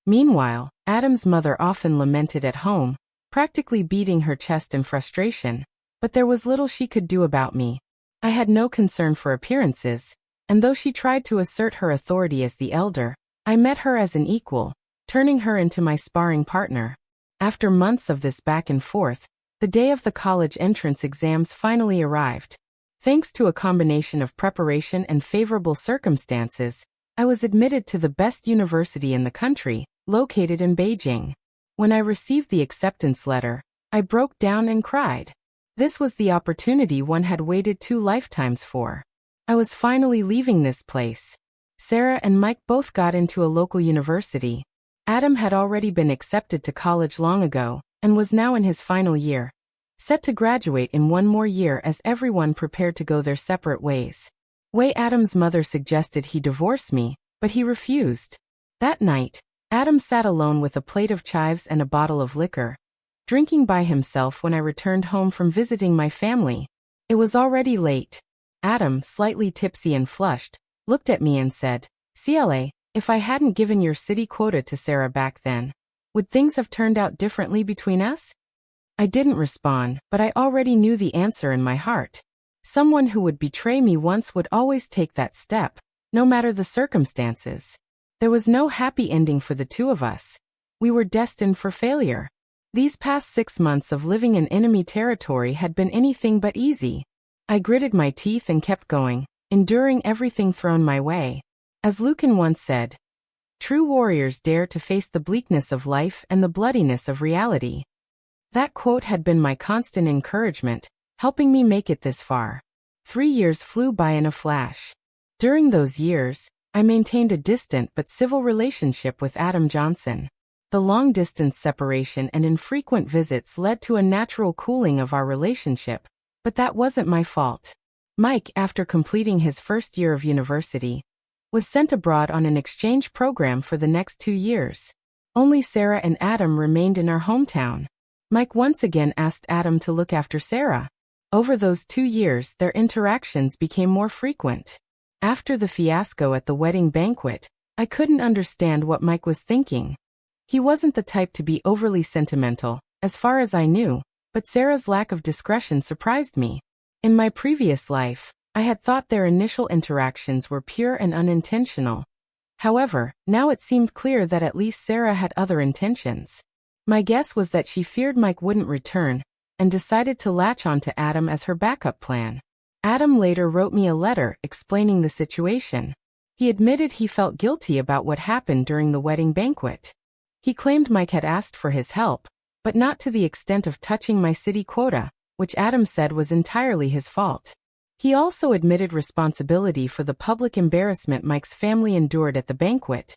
Meanwhile, Adam's mother often lamented at home, practically beating her chest in frustration, but there was little she could do about me. I had no concern for appearances, and though she tried to assert her authority as the elder, I met her as an equal, turning her into my sparring partner. After months of this back and forth, the day of the college entrance exams finally arrived. Thanks to a combination of preparation and favorable circumstances, I was admitted to the best university in the country, located in Beijing. When I received the acceptance letter, I broke down and cried. This was the opportunity one had waited 2 lifetimes for. I was finally leaving this place. Sarah and Mike both got into a local university. Adam had already been accepted to college long ago, and was now in his final year, set to graduate in 1 more year as everyone prepared to go their separate ways. Adam's mother suggested he divorce me, but he refused. That night, Adam sat alone with a plate of chives and a bottle of liquor, drinking by himself when I returned home from visiting my family. It was already late. Adam, slightly tipsy and flushed, looked at me and said, "CLA, if I hadn't given your city quota to Sarah back then, would things have turned out differently between us?" I didn't respond, but I already knew the answer in my heart. Someone who would betray me once would always take that step, no matter the circumstances. There was no happy ending for the two of us. We were destined for failure. These past 6 months of living in enemy territory had been anything but easy. I gritted my teeth and kept going, enduring everything thrown my way. As Lucan once said, "True warriors dare to face the bleakness of life and the bloodiness of reality." That quote had been my constant encouragement, helping me make it this far. 3 years flew by in a flash. During those years, I maintained a distant but civil relationship with Adam Johnson. The long-distance separation and infrequent visits led to a natural cooling of our relationship, but that wasn't my fault. Mike, after completing his first year of university, was sent abroad on an exchange program for the next 2 years. Only Sarah and Adam remained in our hometown. Mike once again asked Adam to look after Sarah. Over those 2 years, their interactions became more frequent. After the fiasco at the wedding banquet, I couldn't understand what Mike was thinking. He wasn't the type to be overly sentimental, as far as I knew, but Sarah's lack of discretion surprised me. In my previous life, I had thought their initial interactions were pure and unintentional. However, now it seemed clear that at least Sarah had other intentions. My guess was that she feared Mike wouldn't return, and decided to latch on to Adam as her backup plan. Adam later wrote me a letter explaining the situation. He admitted he felt guilty about what happened during the wedding banquet. He claimed Mike had asked for his help, but not to the extent of touching my city quota, which Adam said was entirely his fault. He also admitted responsibility for the public embarrassment Mike's family endured at the banquet.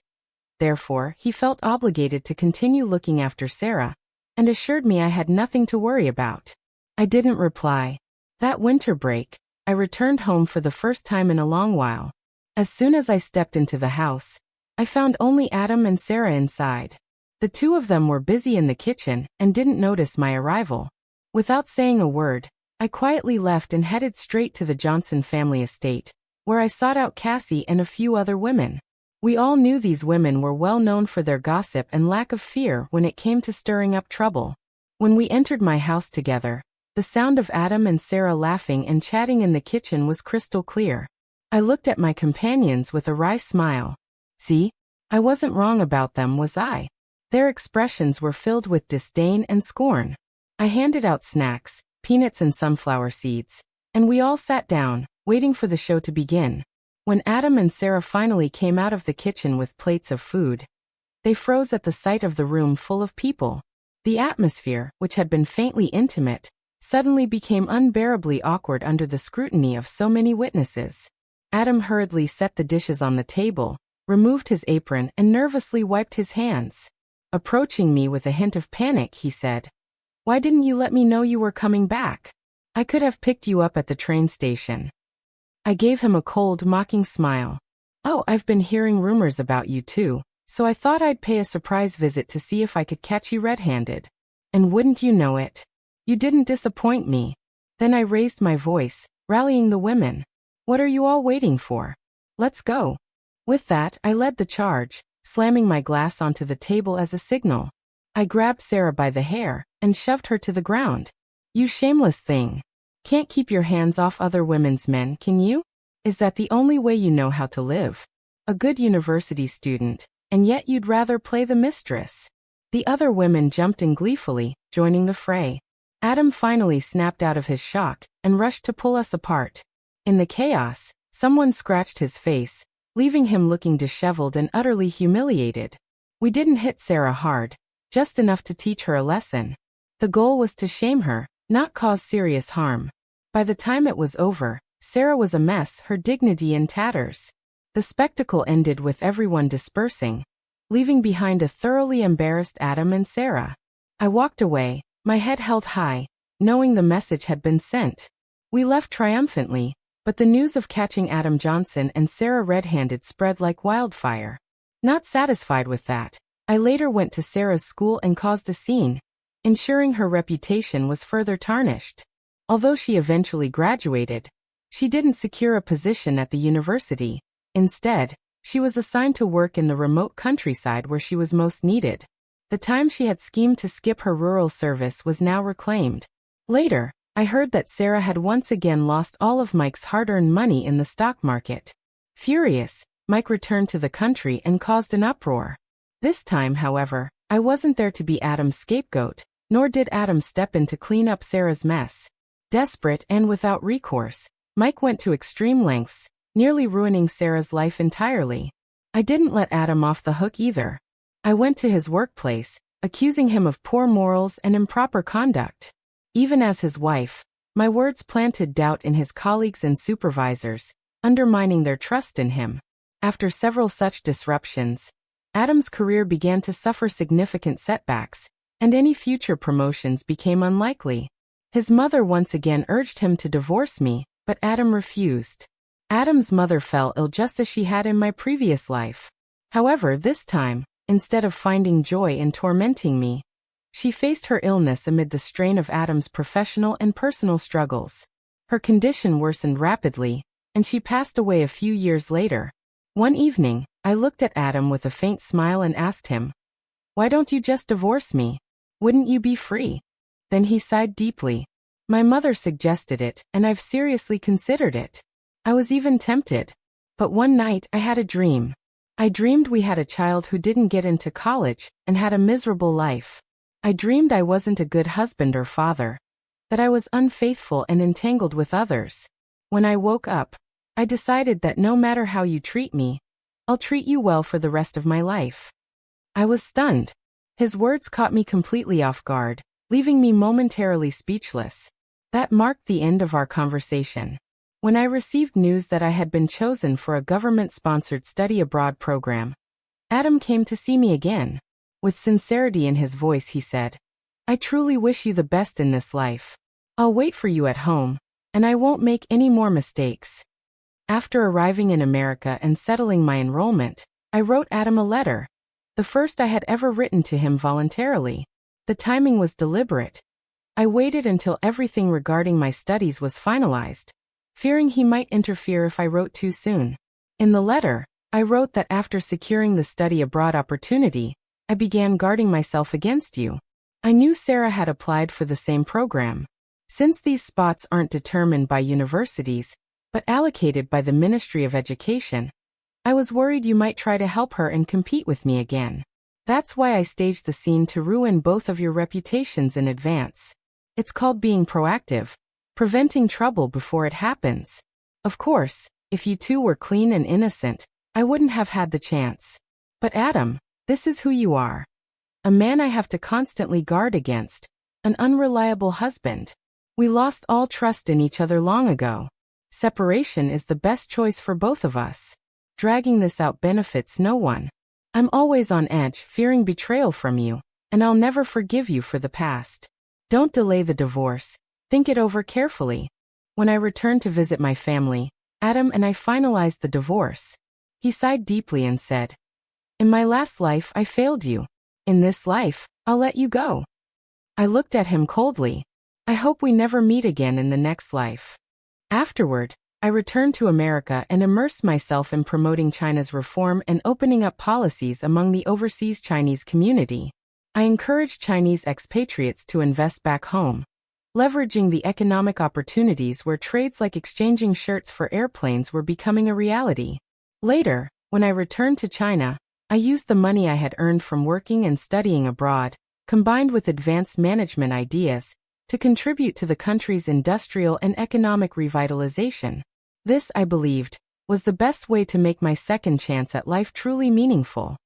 Therefore, he felt obligated to continue looking after Sarah, and assured me I had nothing to worry about. I didn't reply. That winter break, I returned home for the first time in a long while. As soon as I stepped into the house, I found only Adam and Sarah inside. The two of them were busy in the kitchen and didn't notice my arrival. Without saying a word, I quietly left and headed straight to the Johnson family estate, where I sought out Cassie and a few other women. We all knew these women were well known for their gossip and lack of fear when it came to stirring up trouble. When we entered my house together, the sound of Adam and Sarah laughing and chatting in the kitchen was crystal clear. I looked at my companions with a wry smile. See? I wasn't wrong about them, was I? Their expressions were filled with disdain and scorn. I handed out snacks, peanuts and sunflower seeds, and we all sat down, waiting for the show to begin. When Adam and Sarah finally came out of the kitchen with plates of food, they froze at the sight of the room full of people. The atmosphere, which had been faintly intimate, suddenly became unbearably awkward under the scrutiny of so many witnesses. Adam hurriedly set the dishes on the table, removed his apron and nervously wiped his hands. Approaching me with a hint of panic, he said, "Why didn't you let me know you were coming back? I could have picked you up at the train station." I gave him a cold, mocking smile. "Oh, I've been hearing rumors about you too, so I thought I'd pay a surprise visit to see if I could catch you red-handed. And wouldn't you know it, you didn't disappoint me." Then I raised my voice, rallying the women. "What are you all waiting for? Let's go." With that, I led the charge, slamming my glass onto the table as a signal. I grabbed Sarah by the hair and shoved her to the ground. "You shameless thing. Can't keep your hands off other women's men, can you? Is that the only way you know how to live? A good university student, and yet you'd rather play the mistress." The other women jumped in gleefully, joining the fray. Adam finally snapped out of his shock and rushed to pull us apart. In the chaos, someone scratched his face, leaving him looking disheveled and utterly humiliated. We didn't hit Sarah hard, just enough to teach her a lesson. The goal was to shame her, not cause serious harm. By the time it was over, Sarah was a mess, her dignity in tatters. The spectacle ended with everyone dispersing, leaving behind a thoroughly embarrassed Adam and Sarah. I walked away, my head held high, knowing the message had been sent. We left triumphantly, but the news of catching Adam Johnson and Sarah red-handed spread like wildfire. Not satisfied with that, I later went to Sarah's school and caused a scene, ensuring her reputation was further tarnished. Although she eventually graduated, she didn't secure a position at the university. Instead, she was assigned to work in the remote countryside where she was most needed. The time she had schemed to skip her rural service was now reclaimed. Later, I heard that Sarah had once again lost all of Mike's hard-earned money in the stock market. Furious, Mike returned to the country and caused an uproar. This time, however, I wasn't there to be Adam's scapegoat, nor did Adam step in to clean up Sarah's mess. Desperate and without recourse, Mike went to extreme lengths, nearly ruining Sarah's life entirely. I didn't let Adam off the hook either. I went to his workplace, accusing him of poor morals and improper conduct. Even as his wife, my words planted doubt in his colleagues and supervisors, undermining their trust in him. After several such disruptions, Adam's career began to suffer significant setbacks, and any future promotions became unlikely. His mother once again urged him to divorce me, but Adam refused. Adam's mother fell ill just as she had in my previous life. However, this time, instead of finding joy in tormenting me, she faced her illness amid the strain of Adam's professional and personal struggles. Her condition worsened rapidly, and she passed away a few years later. One evening, I looked at Adam with a faint smile and asked him, "Why don't you just divorce me? Wouldn't you be free?" Then he sighed deeply. "My mother suggested it, and I've seriously considered it. I was even tempted. But one night I had a dream. I dreamed we had a child who didn't get into college and had a miserable life. I dreamed I wasn't a good husband or father, that I was unfaithful and entangled with others. When I woke up, I decided that no matter how you treat me, I'll treat you well for the rest of my life." I was stunned. His words caught me completely off guard, leaving me momentarily speechless. That marked the end of our conversation. When I received news that I had been chosen for a government-sponsored study abroad program, Adam came to see me again. With sincerity in his voice, he said, "I truly wish you the best in this life. I'll wait for you at home, and I won't make any more mistakes." After arriving in America and settling my enrollment, I wrote Adam a letter, the first I had ever written to him voluntarily. The timing was deliberate. I waited until everything regarding my studies was finalized, fearing he might interfere if I wrote too soon. In the letter, I wrote that after securing the study abroad opportunity, I began guarding myself against you. I knew Sarah had applied for the same program. Since these spots aren't determined by universities, but allocated by the Ministry of Education, I was worried you might try to help her and compete with me again. That's why I staged the scene to ruin both of your reputations in advance. It's called being proactive, preventing trouble before it happens. Of course, if you two were clean and innocent, I wouldn't have had the chance. But Adam, this is who you are. A man I have to constantly guard against, an unreliable husband. We lost all trust in each other long ago. Separation is the best choice for both of us. Dragging this out benefits no one. I'm always on edge, fearing betrayal from you, and I'll never forgive you for the past. Don't delay the divorce. Think it over carefully. When I returned to visit my family, Adam and I finalized the divorce. He sighed deeply and said, "In my last life, I failed you. In this life, I'll let you go." I looked at him coldly. I hope we never meet again in the next life. Afterward, I returned to America and immersed myself in promoting China's reform and opening up policies among the overseas Chinese community. I encouraged Chinese expatriates to invest back home, leveraging the economic opportunities where trades like exchanging shirts for airplanes were becoming a reality. Later, when I returned to China, I used the money I had earned from working and studying abroad, combined with advanced management ideas, to contribute to the country's industrial and economic revitalization. This, I believed, was the best way to make my second chance at life truly meaningful.